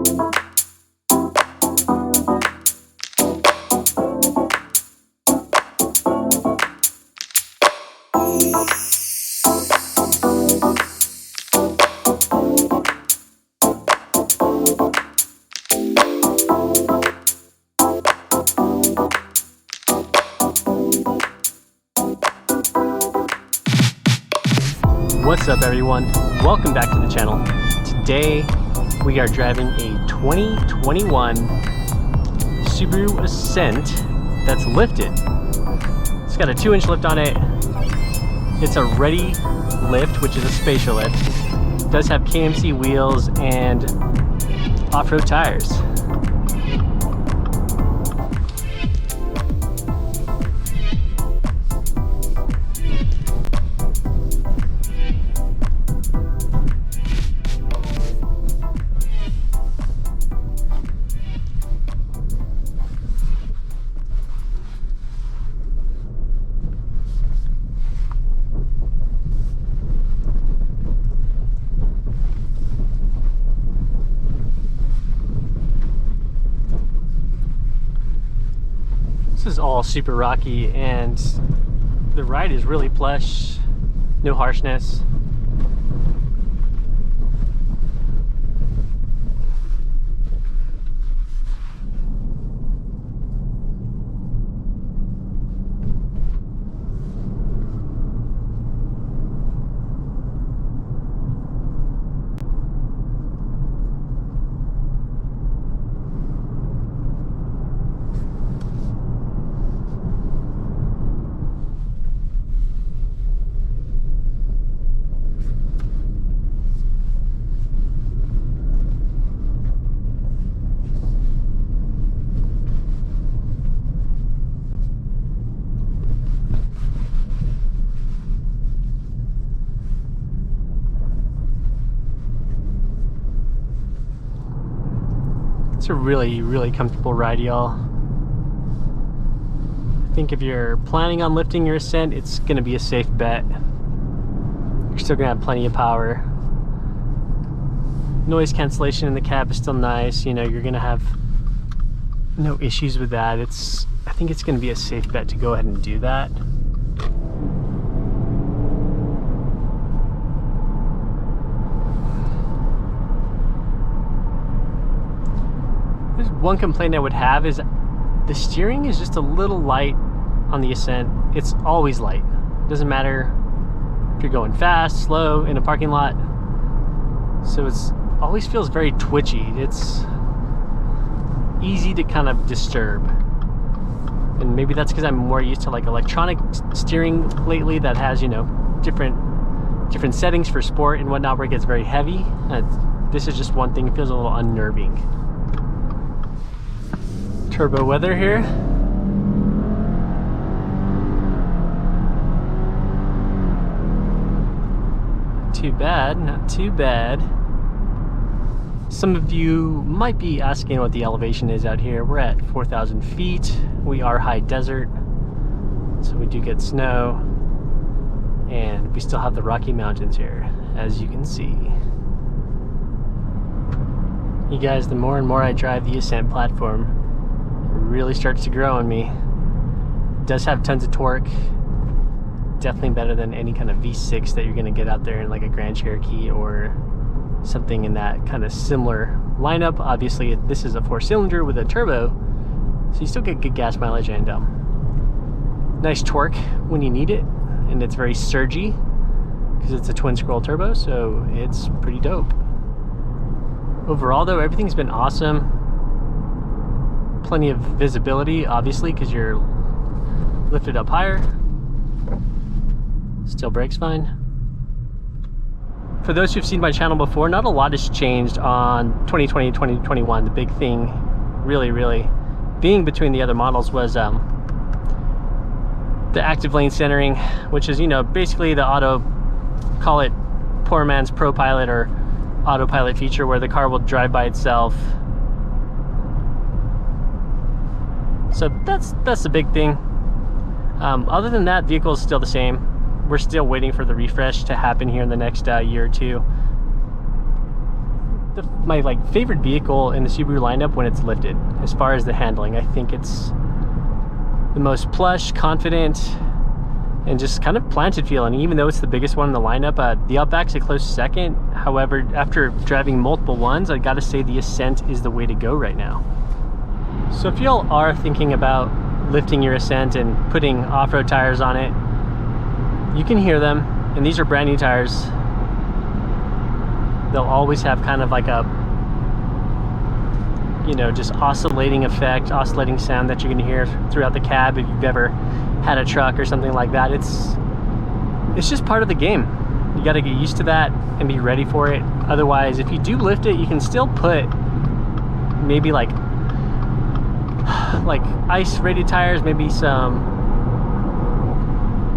What's up everyone, welcome back to the channel. Today we are driving a 2021 Subaru Ascent that's lifted. It's got a 2-inch lift on it. It's a ready lift, which is a spatial lift. It does have KMC wheels and off-road tires. This is all super rocky and the ride is really plush, no harshness. It's a really comfortable ride, y'all. I think if you're planning on lifting your Ascent, it's gonna be a safe bet. You're still gonna have plenty of power. Noise cancellation in the cab is still nice. You know, you're gonna have no issues with that. I think it's gonna be a safe bet to go ahead and do that. One complaint I would have is the steering is just a little light on the Ascent. It's always light. It doesn't matter if you're going fast, slow, in a parking lot. So it's always feels very twitchy. It's easy to kind of disturb. And maybe that's because I'm more used to like electronic steering lately that has, you know, different settings for sport and whatnot where it gets very heavy. This is just one thing, it feels a little unnerving. Turbo weather here. Too bad, not too bad. Some of you might be asking what the elevation is out here. We're at 4,000 feet. We are high desert, so we do get snow. And we still have the Rocky Mountains here, as you can see. You guys, the more and more I drive the Ascent platform, really starts to grow on me. It does have tons of torque, definitely better than any kind of V6 that you're gonna get out there in like a Grand Cherokee or something in that kind of similar lineup. Obviously this is a 4-cylinder with a turbo, so you still get good gas mileage and nice torque when you need it, and it's very surgy because it's a twin scroll turbo, so it's pretty dope. Overall though, everything's been awesome. Plenty of visibility, obviously, because you're lifted up higher. Still brakes fine. For those who've seen my channel before, not a lot has changed on 2020, 2021. The big thing, really being between the other models was the active lane centering, which is, you know, basically the auto, call it poor man's ProPilot or autopilot feature where the car will drive by itself. So that's the big thing. Other than that, vehicle is still the same. We're still waiting for the refresh to happen here in the next year or two. my like favorite vehicle in the Subaru lineup when it's lifted. As far as the handling, I think it's the most plush, confident, and just kind of planted feeling. Even though it's the biggest one in the lineup, the Outback's a close second. However, after driving multiple ones, I gotta say the Ascent is the way to go right now. So if y'all are thinking about lifting your Ascent and putting off-road tires on it, you can hear them, and these are brand new tires. They'll always have kind of like a, you know, just oscillating effect, oscillating sound that you're gonna hear throughout the cab if you've ever had a truck or something like that. It's just part of the game. You gotta get used to that and be ready for it. Otherwise, if you do lift it, you can still put maybe like ice rated tires, maybe some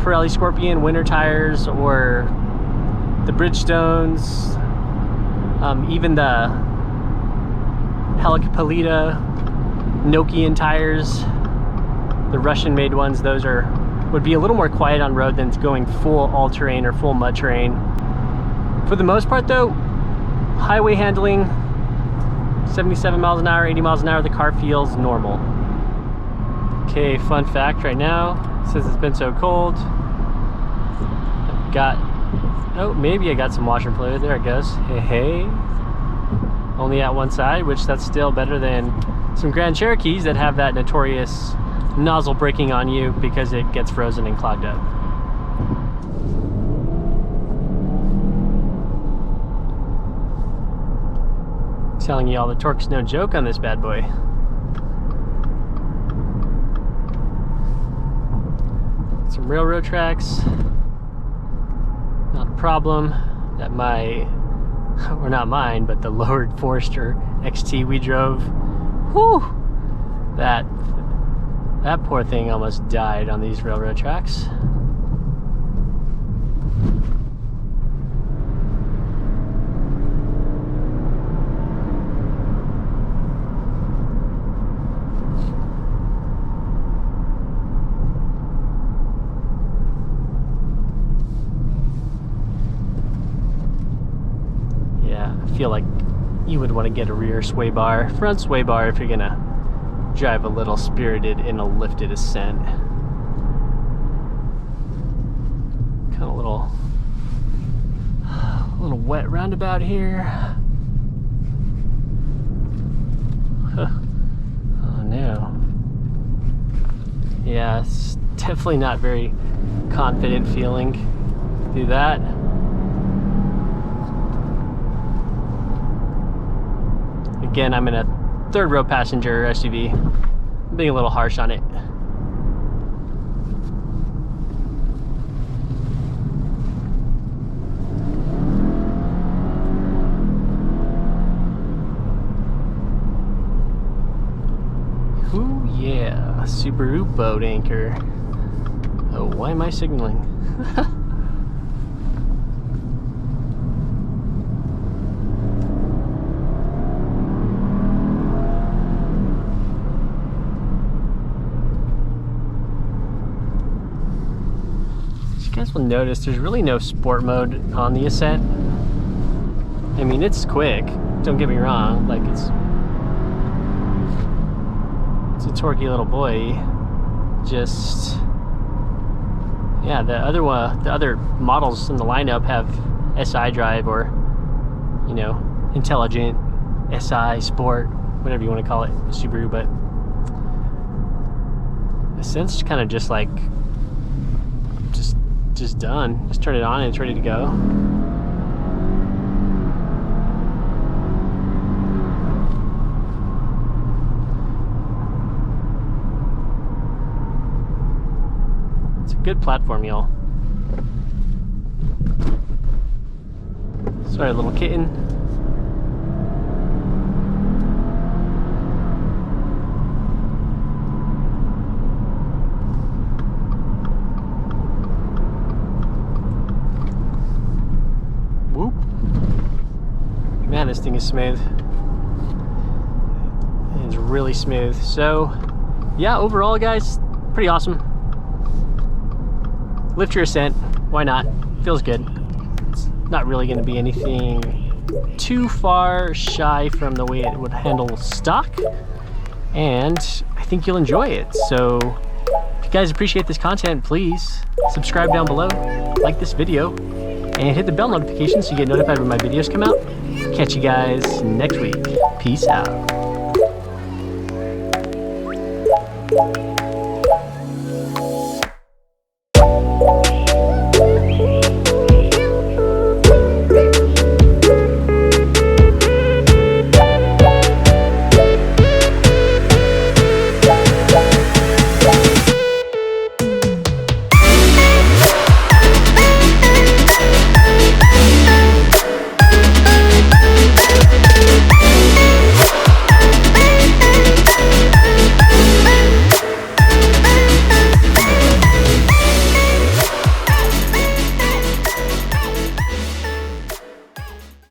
Pirelli Scorpion winter tires, or the Bridgestones, even the Helicopolita Nokian tires, the Russian made ones. Those would be a little more quiet on road than going full all-terrain or full mud terrain. For the most part though, highway handling, 77 miles an hour, 80 miles an hour, the car feels normal. Okay, fun fact right now, since it's been so cold, I've got, oh, maybe I got some washer fluid. There it goes. Hey. Only at one side, which that's still better than some Grand Cherokees that have that notorious nozzle breaking on you because it gets frozen and clogged up. Telling you all, the torque's no joke on this bad boy. Some railroad tracks, not a problem. That or not mine, but the lowered Forester XT we drove, whew, that poor thing almost died on these railroad tracks. I feel like you would want to get a rear sway bar, front sway bar if you're gonna drive a little spirited in a lifted Ascent. Kind of a little wet roundabout here. Huh. Oh no. Yeah, it's definitely not very confident feeling through that. Again, I'm in a third row passenger SUV. I'm being a little harsh on it. Ooh yeah, Subaru boat anchor. Oh, why am I signaling? You guys will notice there's really no sport mode on the Ascent. I mean, it's quick, don't get me wrong, like it's a torquey little boy. Just, yeah, the other models in the lineup have SI drive, or, you know, intelligent, SI, sport, whatever you want to call it, Subaru, but Ascent's kind of just like, just done. Just turn it on and it's ready to go. It's a good platform, y'all. Sorry, little kitten. Man, this thing is smooth. It's really smooth. So, yeah, overall, guys, pretty awesome. Lift your Ascent. Why not? Feels good. It's not really going to be anything too far shy from the way it would handle stock, and I think you'll enjoy it. So if you guys appreciate this content, please subscribe down below, like this video, and hit the bell notification so you get notified when my videos come out. Catch you guys next week. Peace out.